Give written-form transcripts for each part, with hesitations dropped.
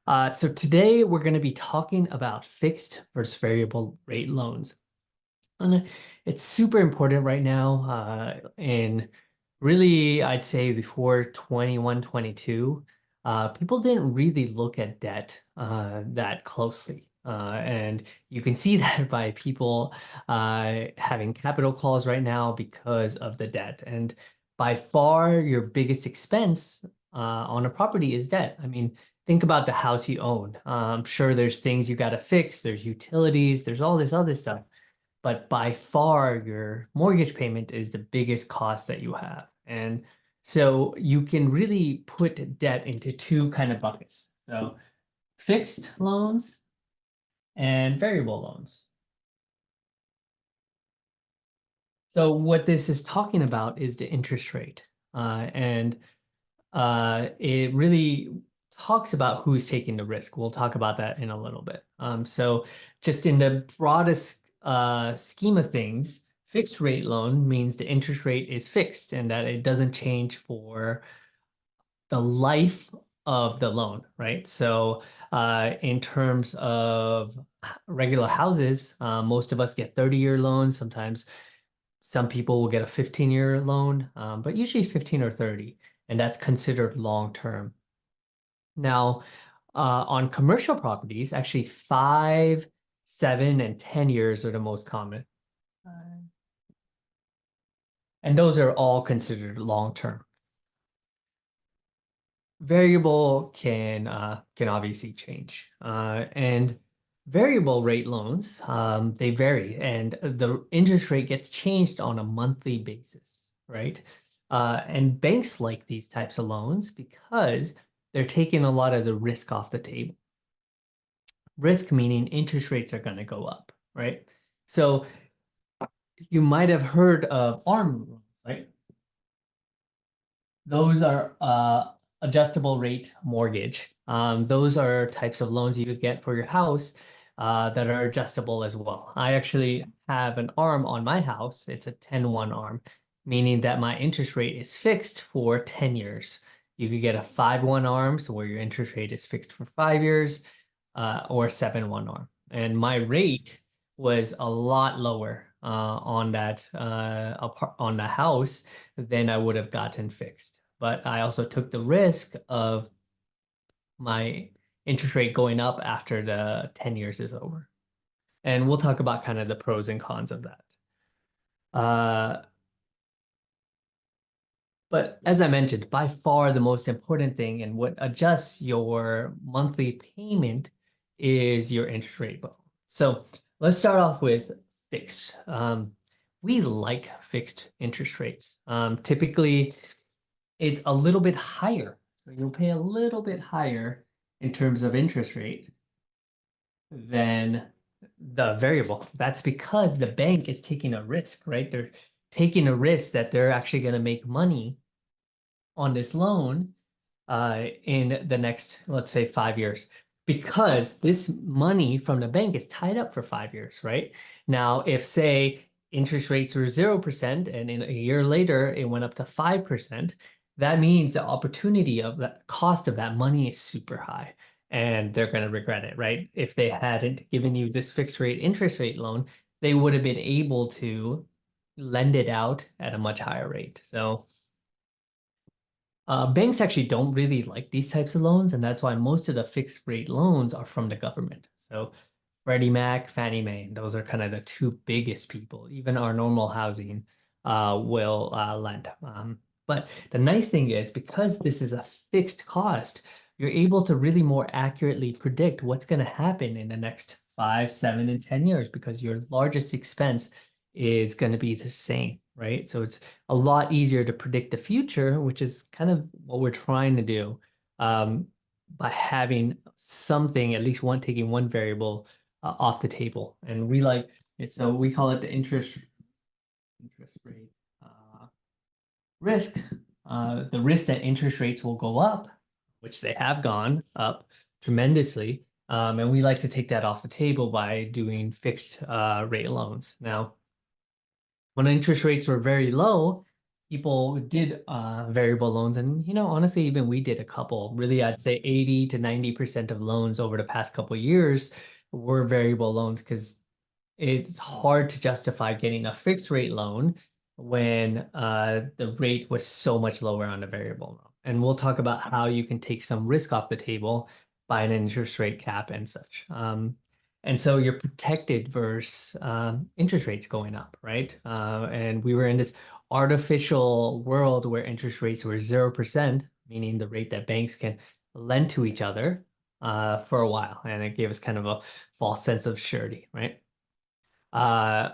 So today we're going to be talking about fixed versus variable rate loans. And it's super important right now. And really, I'd say before 21, 22, people didn't really look at debt that closely. And you can see that by people having capital calls right now because of the debt. And by far, your biggest expense on a property is debt. I mean, think about the house you own. I'm sure there's things you got to fix, there's utilities, there's all this other stuff, but by far your mortgage payment is the biggest cost that you have. And so you can really put debt into two kind of buckets. So fixed loans and variable loans. So what this is talking about is the interest rate. And it really talks about who's taking the risk. We'll talk about that in a little bit. So just in the broadest scheme of things, fixed rate loan means the interest rate is fixed and that it doesn't change for the life of the loan, right? So in terms of regular houses, most of us get 30-year loans. Sometimes some people will get a 15-year loan, but usually 15 or 30, and that's considered long term. Now, on commercial properties, actually 5, 7, and 10 years are the most common. And those are all considered long term. Variable can obviously change. And variable rate loans, they vary, and the interest rate gets changed on a monthly basis, right? And banks like these types of loans because they're taking a lot of the risk off the table. Risk meaning interest rates are going to go up, right? So you might have heard of ARM loans, right? Those are adjustable rate mortgage. Those are types of loans you could get for your house that are adjustable as well. I actually have an ARM on my house. It's a 10-1 ARM, meaning that my interest rate is fixed for 10 years. You could get a 5-1 ARM, so where your interest rate is fixed for 5 years, or a 7-1 ARM. And my rate was a lot lower on that on the house than I would have gotten fixed. But I also took the risk of my interest rate going up after the 10 years is over. And we'll talk about kind of the pros and cons of that. But as I mentioned, by far the most important thing and what adjusts your monthly payment is your interest rate bill. So let's start off with fixed. We like fixed interest rates. Typically, it's a little bit higher. So you'll pay a little bit higher in terms of interest rate than the variable. That's because the bank is taking a risk, right? They're taking a risk that they're actually going to make money on this loan in the next, let's say, 5 years, because this money from the bank is tied up for 5 years, right? Now, if say interest rates were 0% and in a year later it went up to 5%, that means the opportunity of that cost of that money is super high and they're going to regret it, right? If they hadn't given you this fixed rate interest rate loan, they would have been able to lend it out at a much higher rate. So banks actually don't really like these types of loans, and that's why most of the fixed rate loans are from the government. So Freddie Mac, Fannie Mae, those are kind of the two biggest people. Even our normal housing will lend. But the nice thing is because this is a fixed cost, you're able to really more accurately predict what's going to happen in the next 5, 7, and 10 years because your largest expense is going to be the same, right? So it's a lot easier to predict the future, which is kind of what we're trying to do by having something, at least one, taking one variable off the table. And we like it, so we call it the interest rate risk. The risk that interest rates will go up, which they have gone up tremendously. And we like to take that off the table by doing fixed rate loans. Now, when interest rates were very low, people did variable loans, and honestly, even we did a couple. Really, I'd say 80 to 90% of loans over the past couple years were variable loans because it's hard to justify getting a fixed rate loan when the rate was so much lower on a variable loan. And we'll talk about how you can take some risk off the table by an interest rate cap and such. And so you're protected versus interest rates going up, right? And we were in this artificial world where interest rates were 0%, meaning the rate that banks can lend to each other for a while. And it gave us kind of a false sense of surety, right? Uh,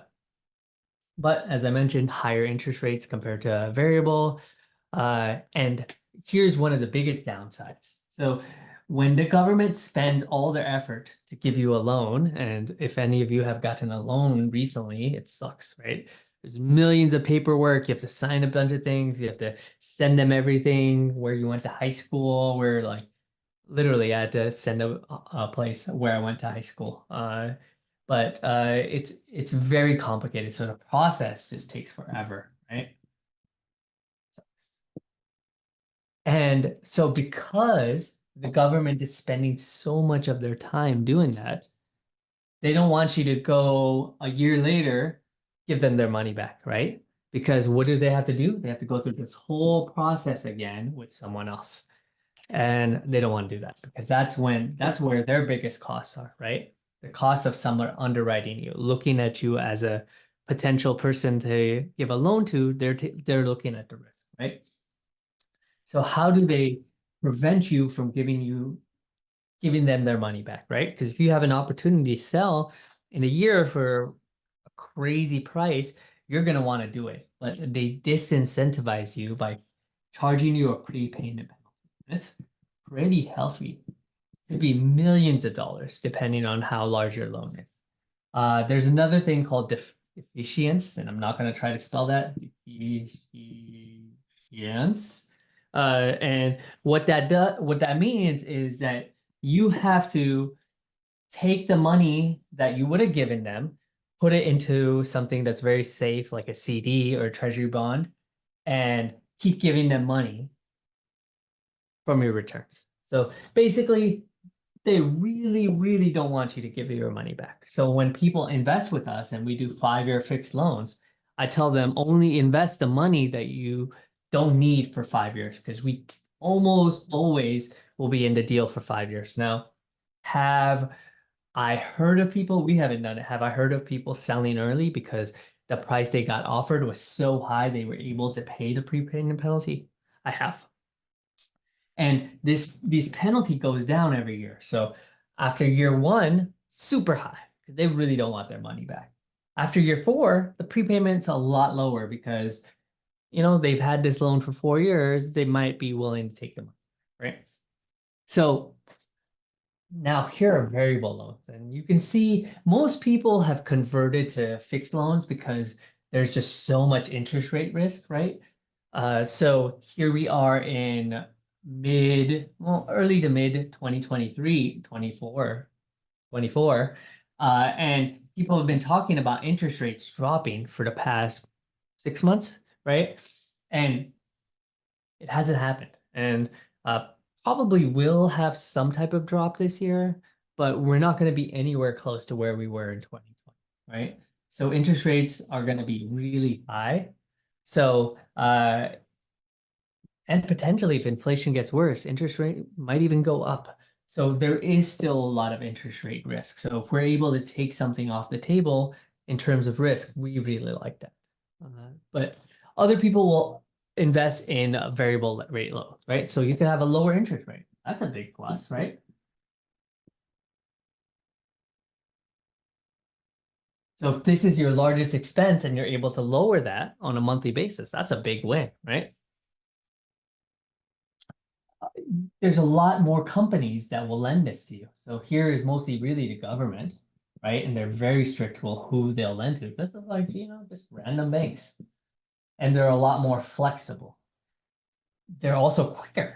but as I mentioned, higher interest rates compared to variable. And here's one of the biggest downsides. So when the government spends all their effort to give you a loan, and if any of you have gotten a loan recently, it sucks, right? There's millions of paperwork. You have to sign a bunch of things. You have to send them everything, where you went to high school, where like literally I had to send a place where I went to high school. But it's very complicated. So the process just takes forever, right? And so because the government is spending so much of their time doing that, they don't want you to go a year later, give them their money back, right? Because what do they have to do? They have to go through this whole process again with someone else. And they don't want to do that because that's where their biggest costs are, right? The cost of someone underwriting you, looking at you as a potential person to give a loan to, they're looking at the risk, right? So how do they prevent you from giving them their money back, right? Because if you have an opportunity to sell in a year for a crazy price, you're going to want to do it. But they disincentivize you by charging you a prepayment penalty. That's pretty healthy. It could be millions of dollars depending on how large your loan is. There's another thing called deficiency, and I'm not going to try to spell that. Deficiency. And what that means is that you have to take the money that you would have given them, put it into something that's very safe, like a CD or a treasury bond, and keep giving them money from your returns. So basically, they really, really don't want you to give your money back. So when people invest with us and we do 5-year fixed loans, I tell them only invest the money that you don't need for 5 years because we almost always will be in the deal for 5 years. Now, have I heard of people, we haven't done it. Have I heard of people selling early because the price they got offered was so high they were able to pay the prepayment penalty? I have. And this penalty goes down every year. So after year one, super high because they really don't want their money back. After year four, the prepayment's a lot lower because they've had this loan for 4 years. They might be willing to take the money, right? So now here are variable loans, and you can see most people have converted to fixed loans because there's just so much interest rate risk, right? So here we are in early to mid 2023, 24, and people have been talking about interest rates dropping for the past 6 months, right? And it hasn't happened. And probably will have some type of drop this year, but we're not going to be anywhere close to where we were in 2020, right? So interest rates are going to be really high. So, and potentially if inflation gets worse, interest rate might even go up. So there is still a lot of interest rate risk. So if we're able to take something off the table in terms of risk, we really like that. But other people will invest in variable rate loans, right? So you can have a lower interest rate. That's a big plus, right? So if this is your largest expense and you're able to lower that on a monthly basis, that's a big win, right? There's a lot more companies that will lend this to you. So here is mostly really the government, right? And they're very strict with who they'll lend to. This is like, just random banks. And they're a lot more flexible. They're also quicker.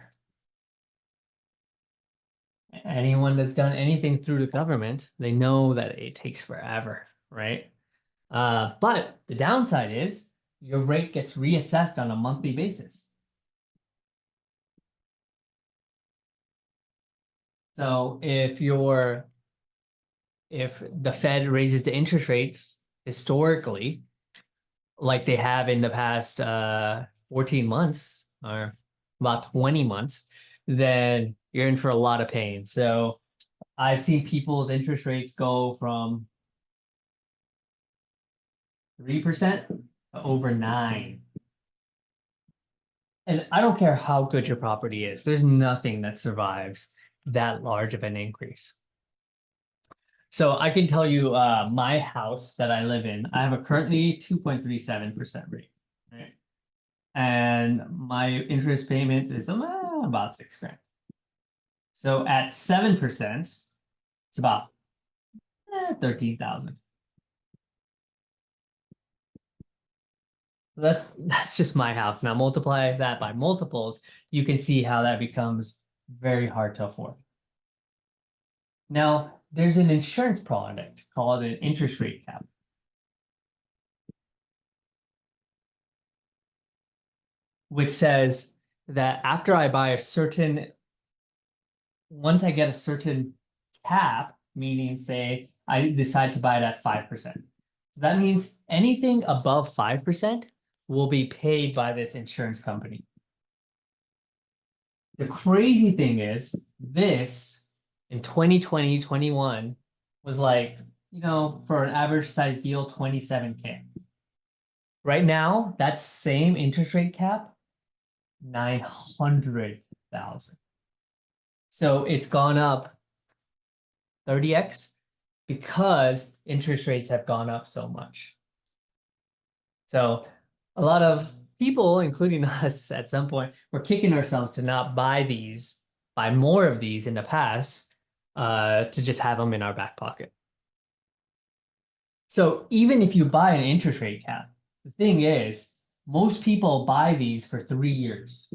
Anyone that's done anything through the government, they know that it takes forever, right? But the downside is your rate gets reassessed on a monthly basis. So if the Fed raises the interest rates historically, like they have in the past 14 months or about 20 months, then you're in for a lot of pain. So I've seen people's interest rates go from 3% to over 9%. And I don't care how good your property is, there's nothing that survives that large of an increase. So I can tell you my house that I live in, I have a currently 2.37% rate, right? And my interest payment is about $6,000. So at 7%, it's about 13,000. That's just my house. Now multiply that by multiples, you can see how that becomes very hard to afford. Now, there's an insurance product called an interest rate cap, which says that after I buy once I get a certain cap, meaning say I decide to buy it at 5%. So that means anything above 5% will be paid by this insurance company. The crazy thing is this in 2020, 21 was like, for an average size deal, 27K. Right now, that same interest rate cap, 900,000. So it's gone up 30x because interest rates have gone up so much. So a lot of people, including us at some point, were kicking ourselves to not buy more of these in the past, to just have them in our back pocket. So even if you buy an interest rate cap, the thing is, most people buy these for 3 years.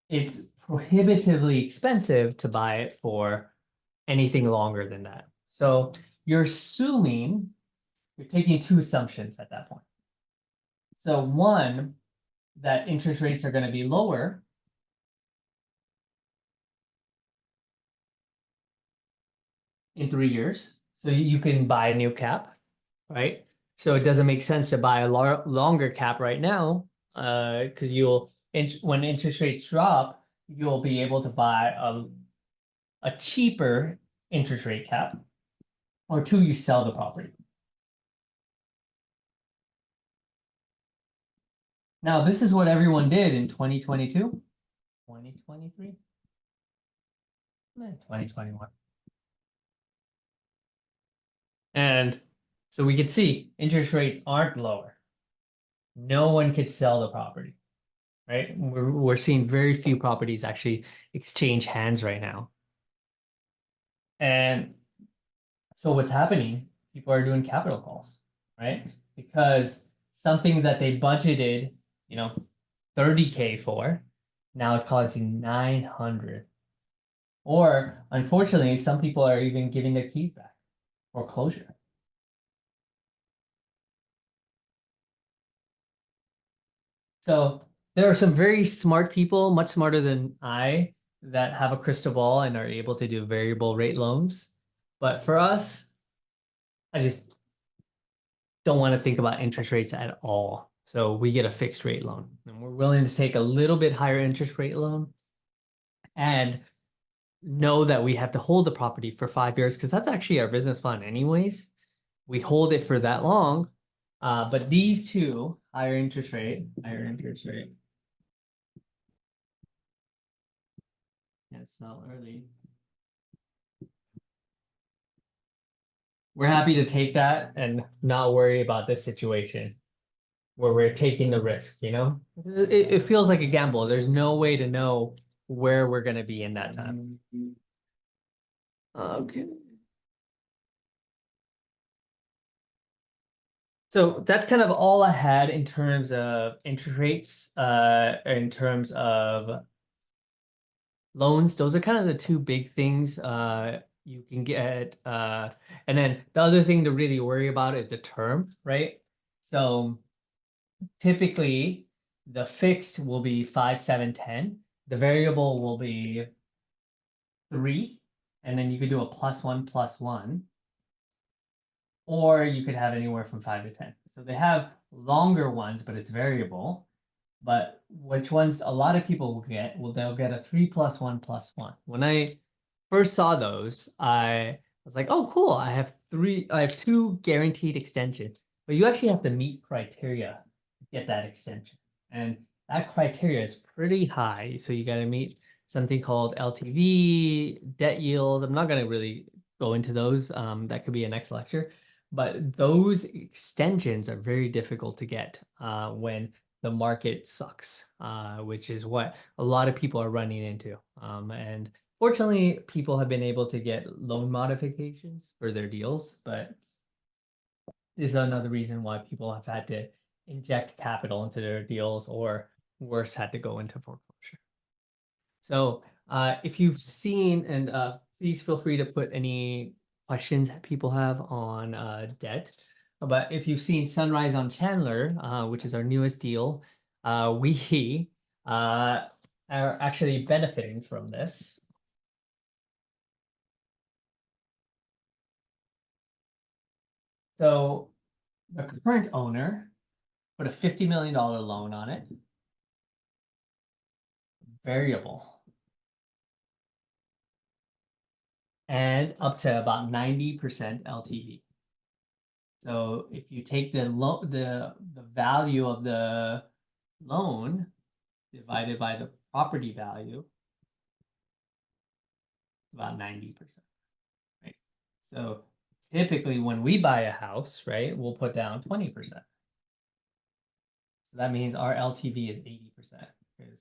It's prohibitively expensive to buy it for anything longer than that. So you're taking two assumptions at that point. So one, that interest rates are going to be lower. In 3 years. So you can buy a new cap, right? So it doesn't make sense to buy a longer cap right now, because when interest rates drop, you'll be able to buy a cheaper interest rate cap, or two, you sell the property. Now, this is what everyone did in 2022, 2023, 2021. And so we could see interest rates aren't lower. No one could sell the property, right? We're seeing very few properties actually exchange hands right now. And so what's happening? People are doing capital calls, right? Because something that they budgeted, 30K for, now is costing 900. Or unfortunately, some people are even giving their keys back or closure. So there are some very smart people, much smarter than I, that have a crystal ball and are able to do variable rate loans. But for us, I just don't want to think about interest rates at all. So we get a fixed rate loan, and we're willing to take a little bit higher interest rate loan and know that we have to hold the property for 5 years, because that's actually our business plan anyways. We hold it for that long. But these two, higher interest rate. Yeah, sell early. We're happy to take that and not worry about this situation where we're taking the risk, It feels like a gamble. There's no way to know where we're going to be in that time. Okay. So that's kind of all I had in terms of interest rates, in terms of loans. Those are kind of the two big things. you can get and then the other thing to really worry about is the term, right? So typically the fixed will be 5, 7, 10. The variable will be 3, and then you could do a +1 +1, or you could have anywhere from 5 to 10. So they have longer ones, but it's variable. But which ones a lot of people will get, well, they'll get a 3 + 1 + 1. When I first saw those, I was like, oh, cool. I have 2 guaranteed extensions, but you actually have to meet criteria to get that extension. And that criteria is pretty high. So you got to meet something called LTV, debt yield. I'm not going to really go into those. That could be a next lecture. But those extensions are very difficult to get when the market sucks, which is what a lot of people are running into. And fortunately, people have been able to get loan modifications for their deals, but this is another reason why people have had to inject capital into their deals, or worse, had to go into foreclosure. So if you've seen, and please feel free to put any questions that people have on debt. But if you've seen Sunrise on Chandler, which is our newest deal, we are actually benefiting from this. So the current owner put a $50 million loan on it, variable, and up to about 90% LTV. So if you take the value of the loan divided by the property value, about 90%, right? So typically when we buy a house, right, we'll put down 20%. So that means our LTV is 80%, because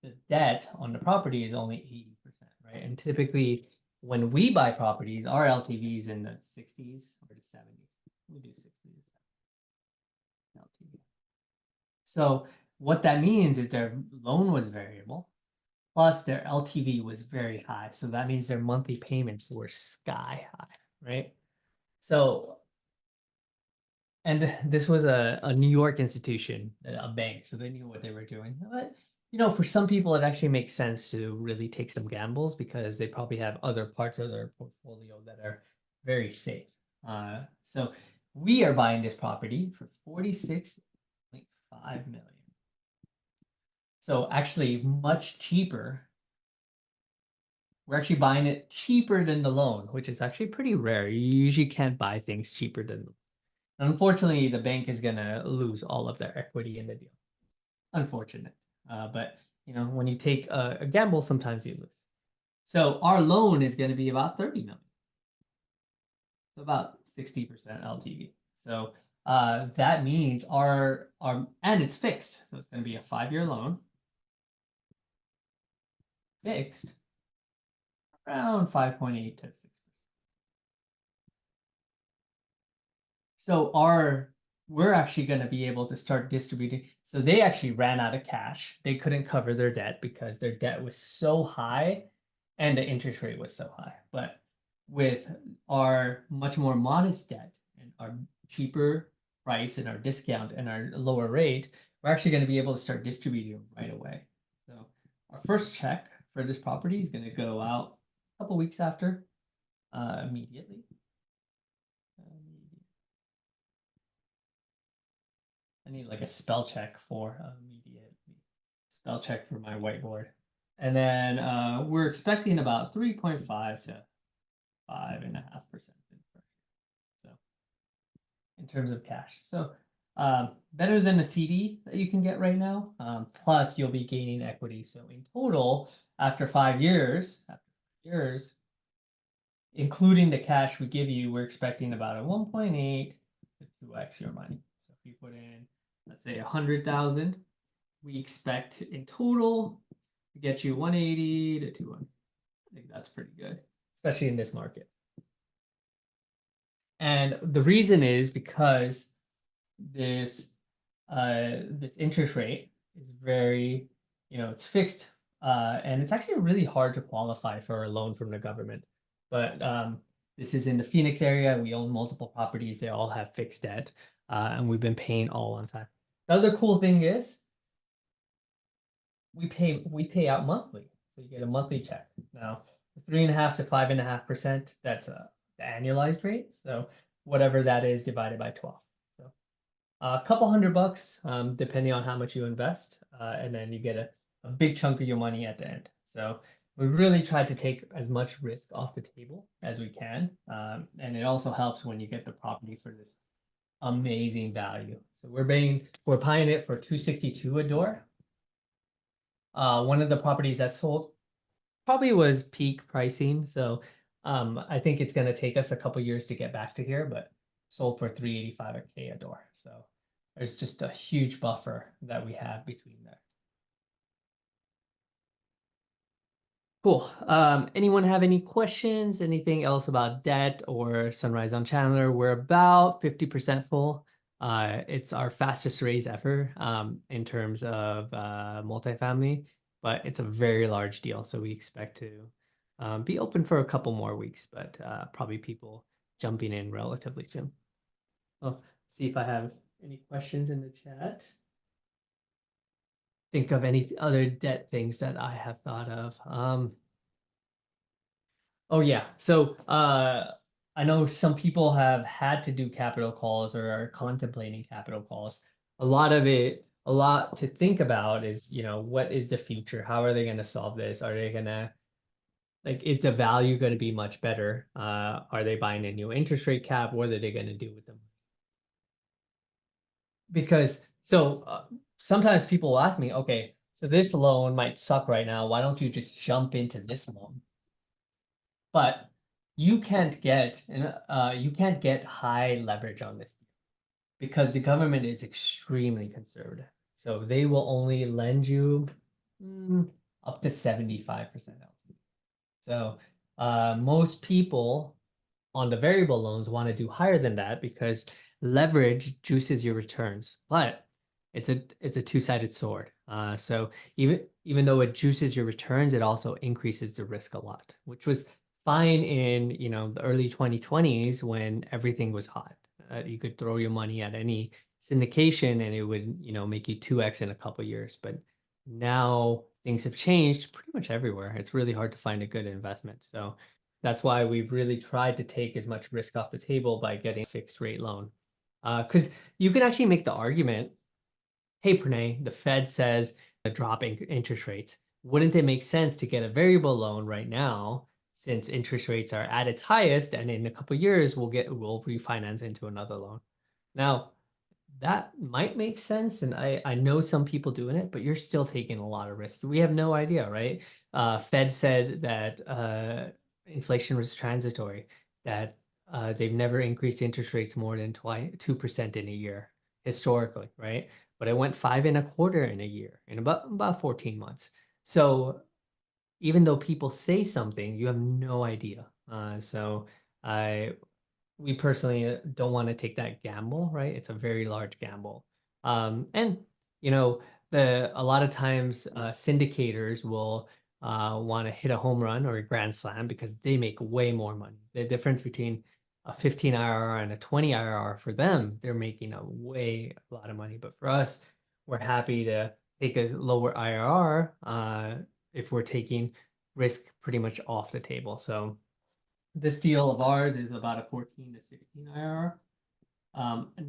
the debt on the property is only 80%, right? And typically when we buy properties, our LTV is in the 60s or the 70s. We do 60 LTV. So what that means is their loan was variable, plus their LTV was very high. So that means their monthly payments were sky high, right? So, and this was a New York institution, a bank, so they knew what they were doing. But, for some people, it actually makes sense to really take some gambles because they probably have other parts of their portfolio that are very safe. So we are buying this property for 46.5 million. So actually much cheaper. We're actually buying it cheaper than the loan, which is actually pretty rare. You usually can't buy things cheaper than. Unfortunately, the bank is gonna lose all of their equity in the deal. Unfortunate, but when you take a gamble, sometimes you lose. So our loan is going to be about 30 million, so about 60% LTV. So that means our and it's fixed, so it's going to be a 5-year loan, fixed around 5.8 to 6%. So we're actually going to be able to start distributing. So they actually ran out of cash. They couldn't cover their debt because their debt was so high and the interest rate was so high. But with our much more modest debt and our cheaper price and our discount and our lower rate, we're actually going to be able to start distributing right away. So our first check for this property is going to go out a couple weeks after, immediately. I need like a spell check for immediate spell check for my whiteboard. And then we're expecting about 3.5 to 5.5%. So in terms of cash. So better than a CD that you can get right now. Plus you'll be gaining equity. So in total, after 5 years, including the cash we give you, we're expecting about a 1.8 to 2x your money. So if you put in, let's say 100,000, we expect in total to get you 180 to 200. I think that's pretty good, especially in this market. And the reason is because this interest rate is very, it's fixed, and it's actually really hard to qualify for a loan from the government. but this is in the Phoenix area. We own multiple properties. They all have fixed debt, and we've been paying all on time. The other cool thing is we pay out monthly, so you get a monthly check. Now, 3.5 to 5.5%, that's the annualized rate. So whatever that is divided by 12. So a couple $100, depending on how much you invest, and then you get a big chunk of your money at the end. So we really try to take as much risk off the table as we can, and it also helps when you get the property for this amazing value. So we're buying it for $262 a door. One of the properties that sold probably was peak pricing, so I think it's gonna take us a couple years to get back to here, but sold for $385 a K a door. So there's just a huge buffer that we have between there. Cool. Anyone have any questions? Anything else about debt or Sunrise on Chandler? We're about 50% full. It's our fastest raise ever in terms of multifamily, but it's a very large deal. So we expect to be open for a couple more weeks, but probably people jumping in relatively soon. I'll see if I have any questions in the chat. Think of any other debt things that I have thought of. Oh yeah. So I know some people have had to do capital calls or are contemplating capital calls. A lot to think about is, what is the future? How are they going to solve this? Are they going to is the value going to be much better? Are they buying a new interest rate cap? What are they going to do with them? Because sometimes people will ask me, okay, so this loan might suck right now. Why don't you just jump into this loan? But you can't get high leverage on this because the government is extremely conservative. So they will only lend you up to 75% LTV. So most people on the variable loans want to do higher than that because leverage juices your returns, but it's a two-sided sword. So even though it juices your returns, it also increases the risk a lot, which was fine in the early 2020s when everything was hot. You could throw your money at any syndication and it would make you 2x in a couple years. But now things have changed pretty much everywhere. It's really hard to find a good investment. So that's why we've really tried to take as much risk off the table by getting a fixed rate loan. Because you can actually make the argument, hey, Pranay, the Fed says a drop in interest rates. Wouldn't it make sense to get a variable loan right now since interest rates are at its highest, and in a couple of years we'll refinance into another loan? Now, that might make sense, and I know some people doing it, but you're still taking a lot of risk. We have no idea, right? Fed said that inflation was transitory, that they've never increased interest rates more than 2% in a year historically, right? But it went 5.25% in a year in about 14 months. So even though people say something, you have no idea. So we personally don't want to take that gamble, right? It's a very large gamble. And a lot of times syndicators will want to hit a home run or a grand slam because they make way more money. The difference between a 15 IRR and a 20 IRR, for them, they're making a lot of money. But for us, we're happy to take a lower IRR if we're taking risk pretty much off the table. So this deal of ours is about a 14 to 16 IRR,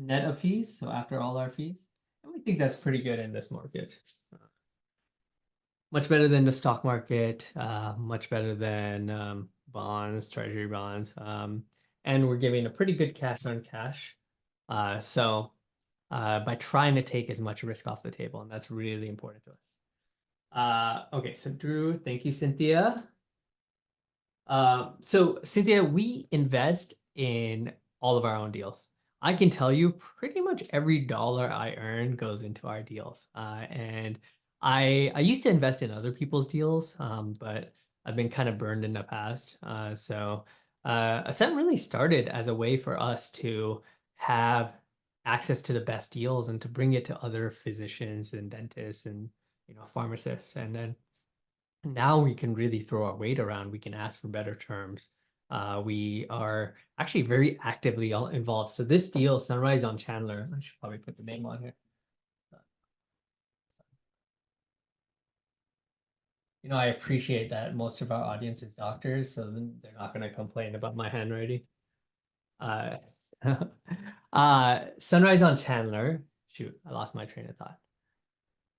net of fees, so after all our fees. And we think that's pretty good in this market. Much better than the stock market, much better than bonds, treasury bonds. And we're giving a pretty good cash on cash. So by trying to take as much risk off the table, and that's really important to us. Okay, so Drew, thank you, Cynthia. So Cynthia, we invest in all of our own deals. I can tell you pretty much every dollar I earn goes into our deals. And I used to invest in other people's deals, but I've been kind of burned in the past. So Ascent really started as a way for us to have access to the best deals and to bring it to other physicians and dentists and pharmacists. And then now we can really throw our weight around. We can ask for better terms. We are actually very actively involved. So this deal, Sunrise on Chandler, I should probably put the name on here. You know, I appreciate that most of our audience is doctors, so then they're not going to complain about my handwriting. Uh, Sunrise on Chandler. Shoot, I lost my train of thought.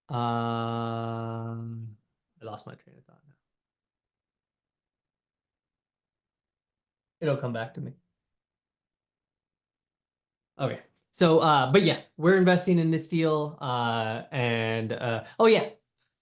I lost my train of thought now. It'll come back to me. Okay. So, but yeah, we're investing in this deal. And oh yeah,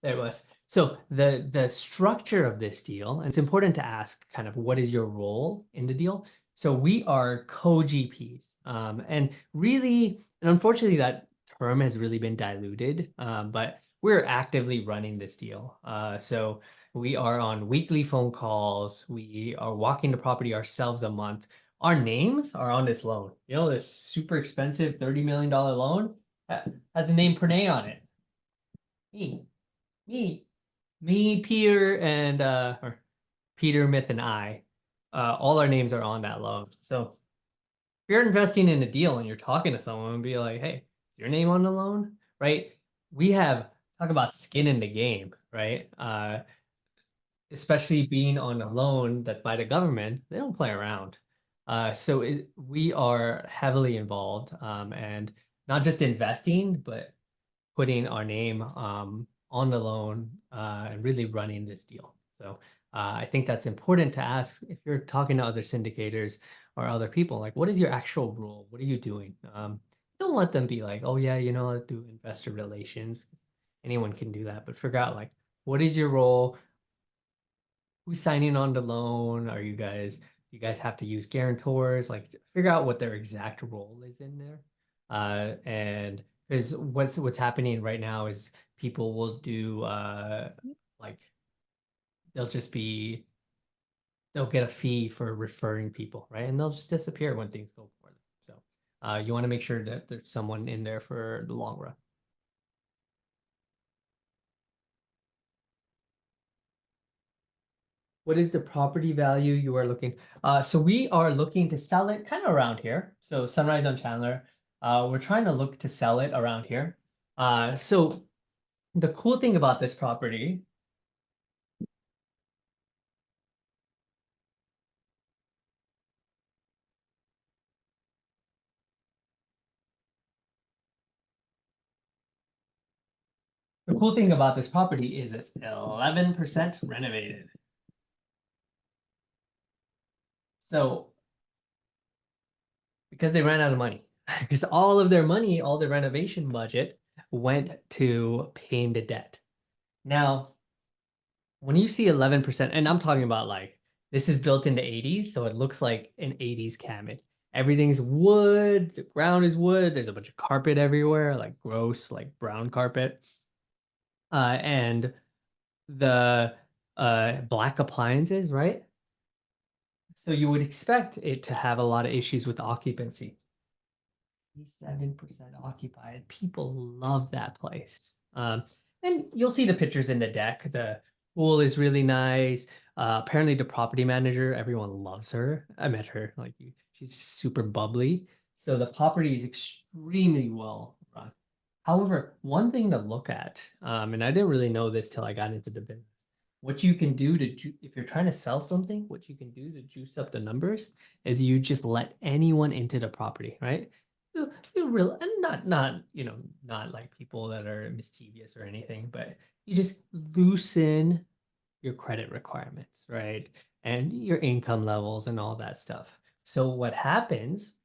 there it was. So the structure of this deal, and it's important to ask kind of what is your role in the deal. So we are co-GPs. And really, and unfortunately that term has really been diluted. But we're actively running this deal. So we are on weekly phone calls. We are walking the property ourselves a month. Our names are on this loan. You know, this super expensive $30 million loan has the name Pranay on it. Me, me, Peter, and or Peter, Myth, and I. All our names are on that loan. So if you're investing in a deal and you're talking to someone and be like, hey, is your name on the loan? Right? We have talk about skin in the game, right? Especially being on a loan that's by the government, they don't play around. We are heavily involved, and not just investing, but putting our name on the loan and really running this deal. So I think that's important to ask if you're talking to other syndicators or other people, like, what is your actual role? What are you doing? Don't let them be like, oh yeah, you know, I do investor relations. Anyone can do that, but figure out like, what is your role? Who's signing on the loan? You guys have to use guarantors? Like figure out what their exact role is in there. And because what's happening right now is people will do like they'll just be they'll get a fee for referring people, right? And they'll just disappear when things go poorly. So you want to make sure that there's someone in there for the long run. What is the property value you are looking? So we are looking to sell it kind of around here. So Sunrise on Chandler. We're trying to look to sell it around here. So the cool thing about this property, the cool thing about this property is it's 11% renovated. So because they ran out of money, because all of their money, all the renovation budget went to paying the debt. Now, when you see 11%, and I'm talking about like this is built in the 80s, so it looks like an 80s cabin. Everything's wood, the ground is wood, there's a bunch of carpet everywhere, like gross, like brown carpet. And the black appliances, right? So you would expect it to have a lot of issues with occupancy. 87% occupied. People love that place. And you'll see the pictures in the deck. The pool is really nice. Apparently, the property manager, everyone loves her. I met her. She's super bubbly. So the property is extremely well run. However, one thing to look at, and I didn't really know this till I got into the business. What you can do if you're trying to sell something, what you can do to juice up the numbers is you just let anyone into the property, right? You real and not not like people that are mischievous or anything, but you just loosen your credit requirements, right? And your income levels and all that stuff. So what happens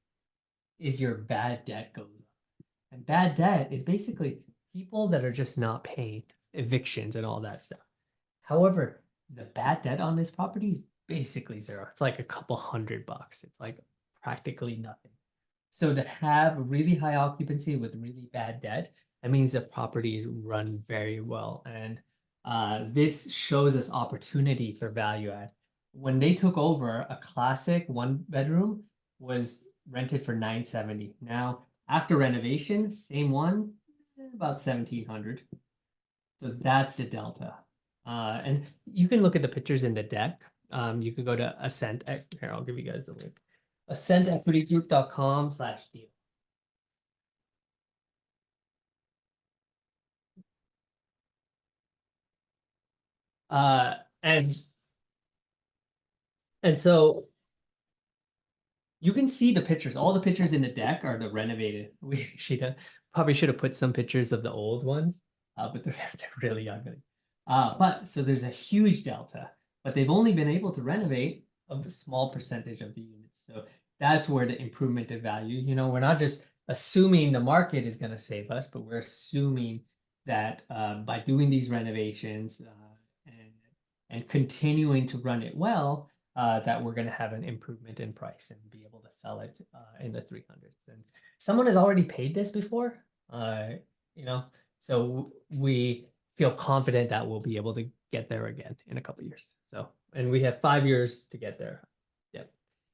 is your bad debt goes up. And bad debt is basically people that are just not paying, evictions and all that stuff. However, the bad debt on this property is basically zero. It's like a couple $100. It's like practically nothing. So to have really high occupancy with really bad debt, that means the property is run very well. And this shows us opportunity for value add. When they took over, a classic one bedroom was rented for 970. Now, after renovation, same one, about 1700. So that's the delta. And you can look at the pictures in the deck. You could go to Ascent. Here, I'll give you guys the link. AscentEquityGroup.com/deal. Uh, and and so you can see the pictures. All the pictures in the deck are the renovated. We probably should have put some pictures of the old ones, but they're really ugly. But so there's a huge delta, but they've only been able to renovate a small percentage of the units. So that's where the improvement of value, we're not just assuming the market is going to save us, but we're assuming that by doing these renovations and continuing to run it well, that we're going to have an improvement in price and be able to sell it in the 300s. And someone has already paid this before, you know, so we feel confident that we'll be able to get there again in a couple years. So, and we have 5 years to get there. Yep.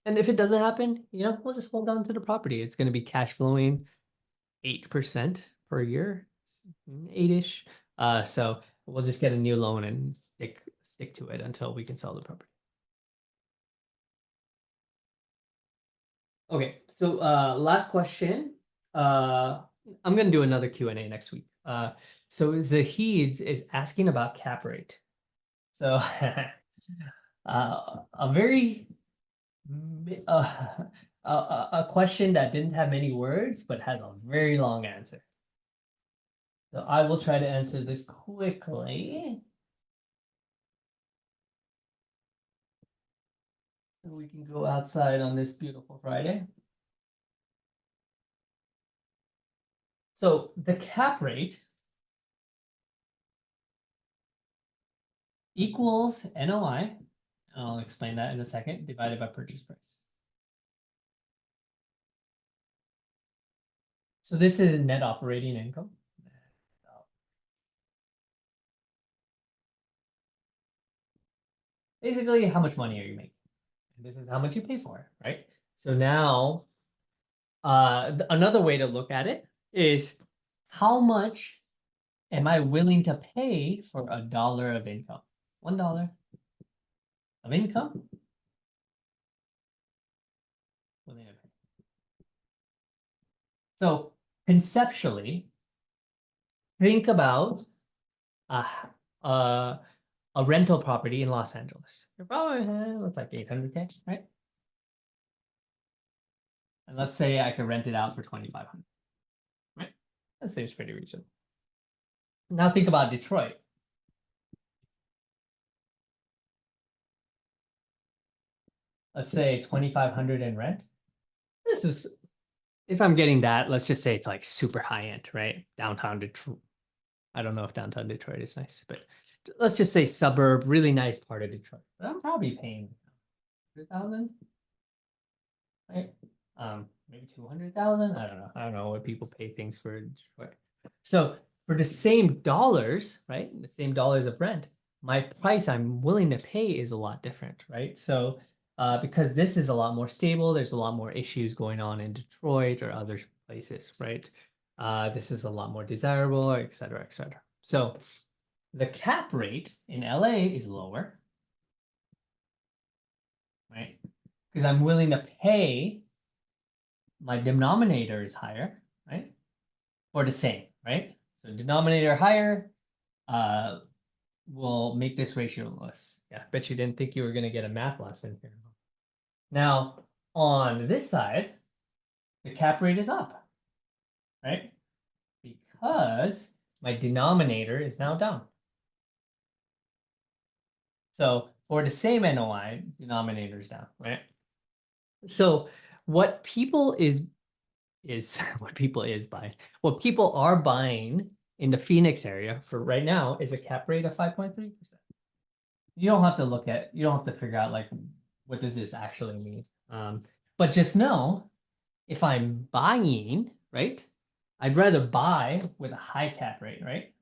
And if it doesn't happen, we'll just hold on to the property. It's going to be cash flowing 8% per year, 8-ish. So we'll just get a new loan and stick to it until we can sell the property. Okay, so last question. I'm gonna do another Q&A next week. So Zahid is asking about cap rate. So a very a question that didn't have many words but had a very long answer. So I will try to answer this quickly. So we can go outside on this beautiful Friday. So the cap rate equals NOI, I'll explain that in a second, divided by purchase price. So this is net operating income. Basically, how much money are you making? And this is how much you pay for it, right? So now, another way to look at it is how much am I willing to pay for $1 of income? $1 of income? So conceptually, think about a, a, a rental property in Los Angeles. You're probably looks like 800K, right? And let's say I could rent it out for 2,500, right? That seems pretty reasonable. Now think about Detroit. Let's say 2,500 in rent. This is, if I'm getting that, let's just say it's like super high end, right? Downtown Detroit. I don't know if downtown Detroit is nice, but let's just say suburb, really nice part of Detroit. But I'm probably paying 100,000, right? Maybe 200,000. I don't know what people pay things for Detroit. So for the same dollars, right? The same dollars of rent, my price I'm willing to pay is a lot different, right? So because this is a lot more stable, there's a lot more issues going on in Detroit or other places, right? This is a lot more desirable, et cetera, et cetera. So the cap rate in LA is lower, right? Because I'm willing to pay, my denominator is higher, right? Or the same, right? So denominator higher will make this ratio less. Yeah, bet you didn't think you were going to get a math lesson here. Now, on this side, the cap rate is up, right? Because my denominator is now down. So for the same NOI, denominator is down, right? So what people is what people are buying in the Phoenix area for right now is a cap rate of 5.3%. You don't have to figure out like what does this actually mean. But just know if I'm buying, right? I'd rather buy with a high cap rate, right?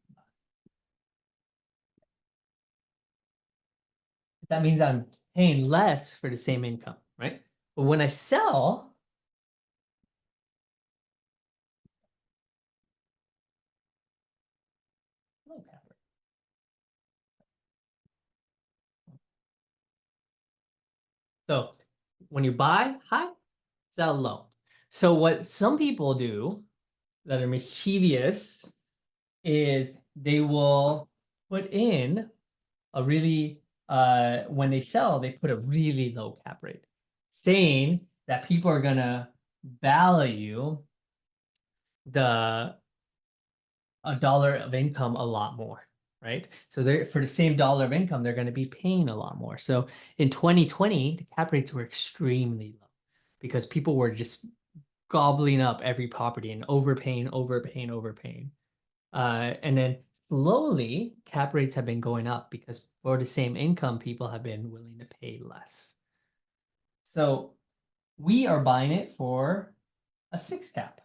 That means I'm paying less for the same income, right? But when I sell, low cap rate. So when you buy high, sell low. So what some people do that are mischievous is they will put in a really when they sell, they put a really low cap rate, saying that people are gonna value the a dollar of income a lot more, right? So they're for the same dollar of income, they're going to be paying a lot more. So in 2020, the cap rates were extremely low because people were just gobbling up every property and overpaying, overpaying, overpaying. And then slowly, cap rates have been going up because for the same income, people have been willing to pay less. So we are buying it for a 6 cap.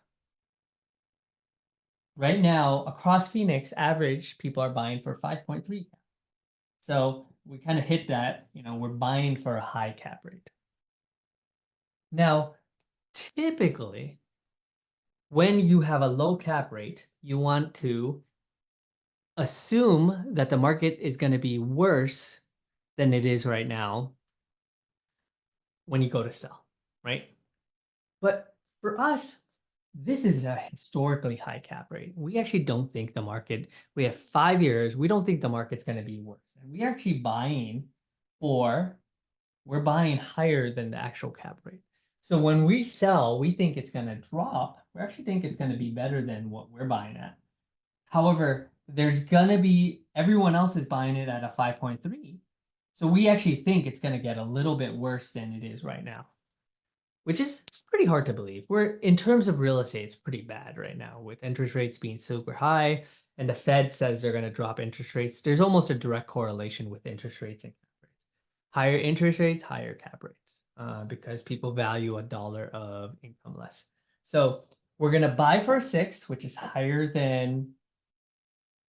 Right now, across Phoenix, average people are buying for 5.3 cap. So we kind of hit that, we're buying for a high cap rate. Now, typically, when you have a low cap rate, you want to assume that the market is going to be worse than it is right now when you go to sell, right? But for us, this is a historically high cap rate. We actually don't think the market, we have 5 years, we don't think the market's going to be worse. And we're actually buying for, we're buying higher than the actual cap rate. So when we sell, we think it's going to drop. We actually think it's going to be better than what we're buying at. However, there's going to be, everyone else is buying it at a 5.3. So we actually think it's going to get a little bit worse than it is right now, which is pretty hard to believe. We're in terms of real estate, it's pretty bad right now with interest rates being super high, and the Fed says they're going to drop interest rates. There's almost a direct correlation with interest rates and cap rates. Higher interest rates, higher cap rates, because people value a dollar of income less. So we're going to buy for a 6, which is higher than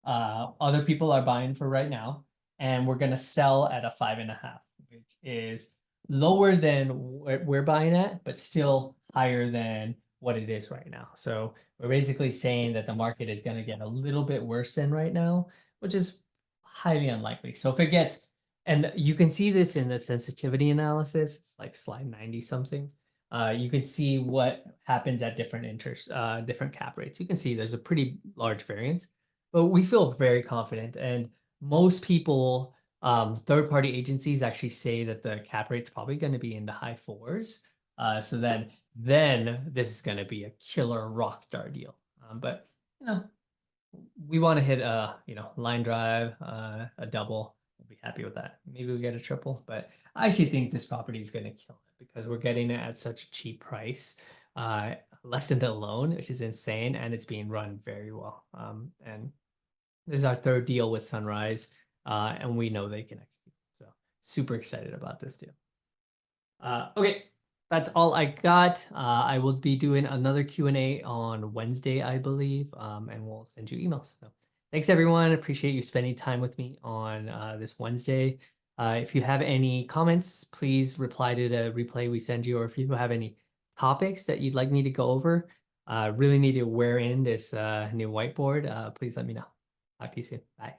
other people are buying for right now, and we're going to sell at a 5.5, which is lower than what we're buying at, but still higher than what it is right now. So we're basically saying that the market is going to get a little bit worse than right now, which is highly unlikely. So if it gets, and you can see this in the sensitivity analysis, it's like slide 90 something. You can see what happens at different interest, different cap rates. You can see there's a pretty large variance, but we feel very confident. And most people, third-party agencies actually say that the cap rate's probably going to be in the high 4s. So then this is going to be a killer rock star deal. But we want to hit a line drive, a double. We'll be happy with that. Maybe we get a triple, but I actually think this property is going to kill it because we're getting it at such a cheap price, less than the loan, which is insane, and it's being run very well. And this is our 3rd deal with Sunrise, and we know they can execute. So super excited about this deal. Okay, that's all I got. I will be doing another Q&A on Wednesday, I believe, and we'll send you emails. So thanks, everyone. Appreciate you spending time with me on this Wednesday. If you have any comments, please reply to the replay we send you, or if you have any topics that you'd like me to go over, really need to wear in this new whiteboard, please let me know. Talk to you soon. Bye.